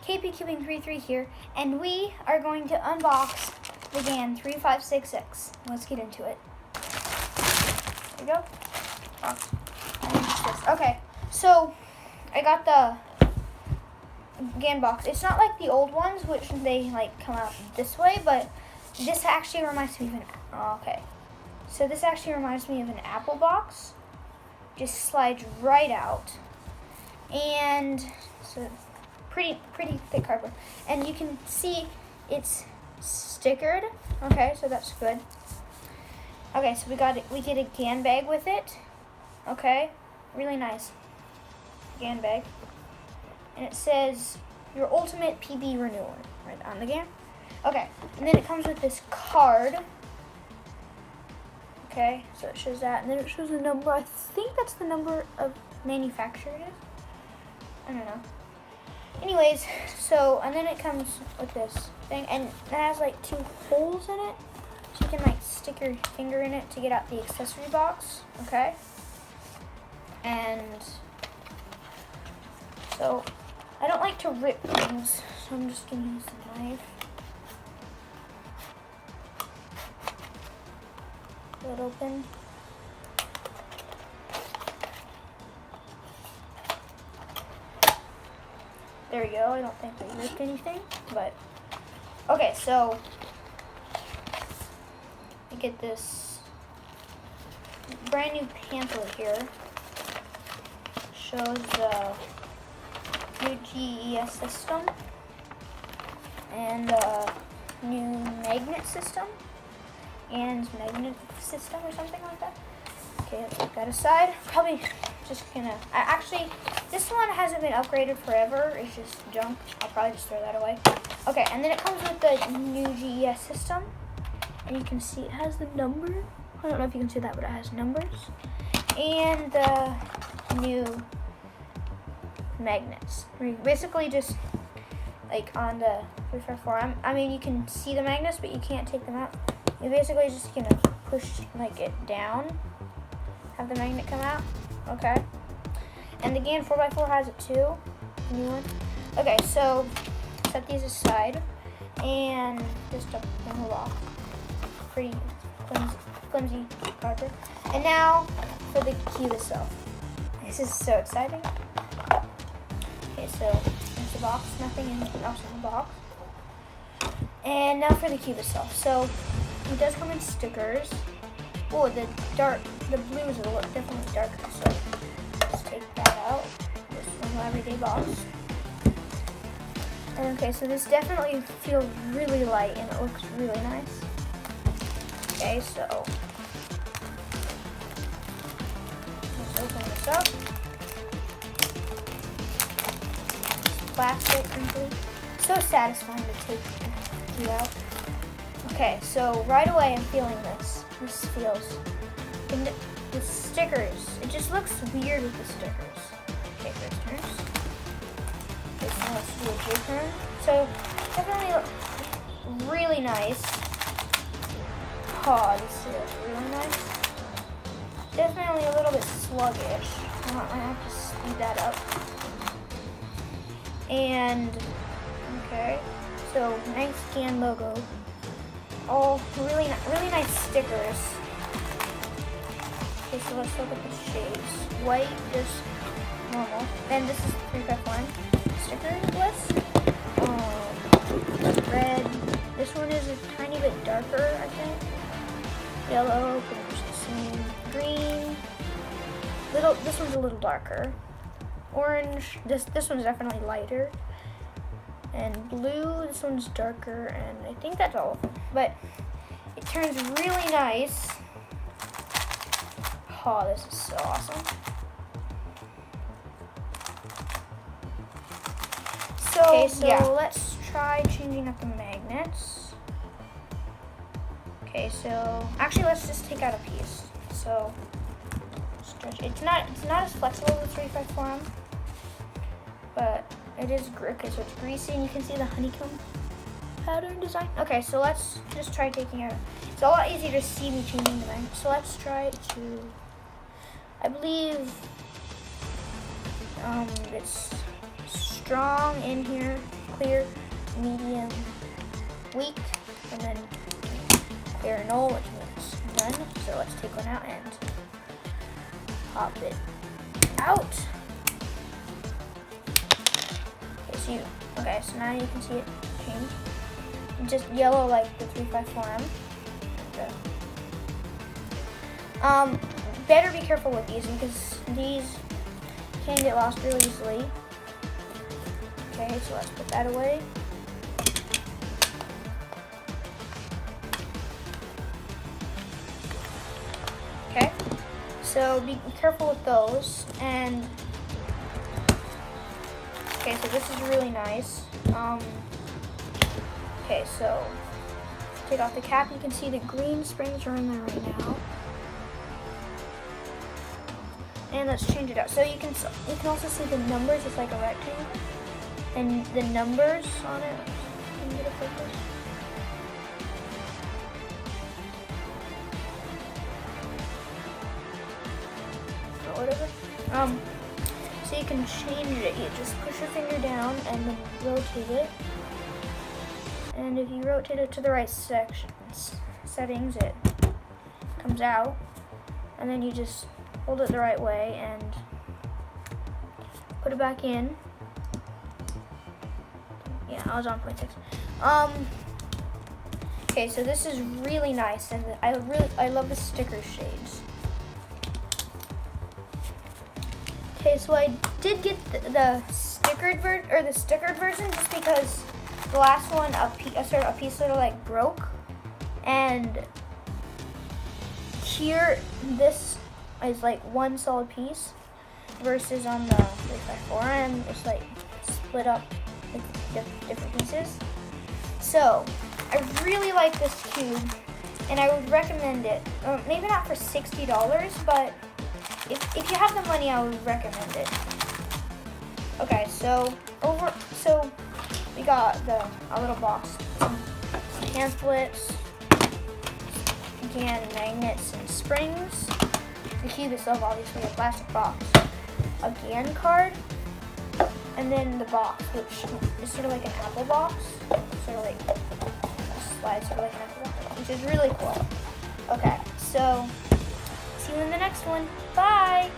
KPCubing33 here, and we are going to unbox the Gan356X. Let's get into it. There we go. Box. Okay, so I got the Gan box. It's not like the old ones, which they like come out this way, but this actually reminds me of an. Okay, so this actually reminds me of an Apple box. Just slides right out, and so pretty thick cardboard, and you can see it's stickered. Okay, so that's good. Okay, so we get a Gan bag with it. Okay, really nice Gan bag, and it says your ultimate PB renewal right on the Gan. Okay, and then it comes with this card. Okay, so it shows that, and then it shows a number. I think that's the number of manufacturer it is. I don't know. Anyways, so, and then it comes with this thing, and it has like 2 holes in it, so you can like stick your finger in it to get out the accessory box. Okay, and so I don't like to rip things, so I'm just gonna use the knife. Pull it open. There we go. I don't think I ripped anything, but okay. So I get this brand new pamphlet here. Shows the new GES system and new magnet system and magnet system or something like that. Okay, let's put that aside. Probably just gonna. Actually, this one hasn't been upgraded forever. It's just junk. I'll probably just throw that away. Okay, and then it comes with the new GES system, and you can see it has the number. I don't know if you can see that, but it has numbers and the new magnets. Basically, just like on the 354. I mean, you can see the magnets, but you can't take them out. You're basically just gonna push like it down, have the magnet come out. Okay, and the Gan 4x4 has it too, new one. Okay, so set these aside and just to pull off. Pretty flimsy cardboard. And now for the cube itself. This is so exciting. Okay, so there's the box. Nothing else in the box. And now for the cube itself. So it does come in stickers. Oh, the blue is definitely darker, so let's take that out. This normal everyday box. Okay, so this definitely feels really light and it looks really nice. Okay, so let's open this up. Plastic, crinkly. So satisfying to take it out. Okay, so right away I'm feeling this. This feels, and the stickers, it just looks weird with the stickers. Okay, first turns. Okay, so let's do a J turn. So definitely really nice. Oh, this feels really nice. Definitely a little bit sluggish. I have to speed that up. And, okay, so nice Gan logo. Oh, really nice stickers. Okay, so let's look at the shades. White, just normal. Then this is 351 sticker list. Red. This one is a tiny bit darker, I think. Yellow, pretty much the same. Green. This one's a little darker. Orange. This one's definitely lighter. And blue, this one's darker, and I think that's all of them. But it turns really nice. Oh, this is so awesome. So yeah, let's try changing up the magnets. Okay, so actually let's just take out a piece. So stretch. It's not as flexible as the 354M, but it is, okay, so it's greasy, and you can see the honeycomb pattern design. Okay, so let's just try taking it out. It's a lot easier to see me changing the magnet. So let's try to, I believe it's strong in here, clear, medium, weak, and then clear null, which means none. So let's take one out and pop it out. Okay, so now you can see it change. It's just yellow like the 354M. Okay. Better be careful with these because these can get lost really easily. Okay, so let's put that away. Okay, so be careful with those. And okay, so this is really nice. Okay, so take off the cap. You can see the green springs are in there right now. And let's change it out. So you can also see the numbers. It's like a rectangle, and the numbers on it. Can you get a focus? Or whatever. So you can change it. You just push your finger down and then rotate it. And if you rotate it to the right settings, it comes out. And then you just hold it the right way and put it back in. Yeah, I was on 0.6. Okay, so this is really nice, and I love the sticker shades. Okay, so I did get the stickered version just because the last one a piece sort of like broke, and here this is like one solid piece versus on the 354M it's like split up into different pieces. So I really like this cube, and I would recommend it. Maybe not for $60, but if you have the money, I would recommend it. Okay, so we got a little box, some pamphlets, again magnets and springs. The cube itself, obviously, a plastic box, a GAN card, and then the box, which is sort of like an Apple box, sort of like slides sort of like an Apple box, which is really cool. Okay, so see you in the next one. Bye.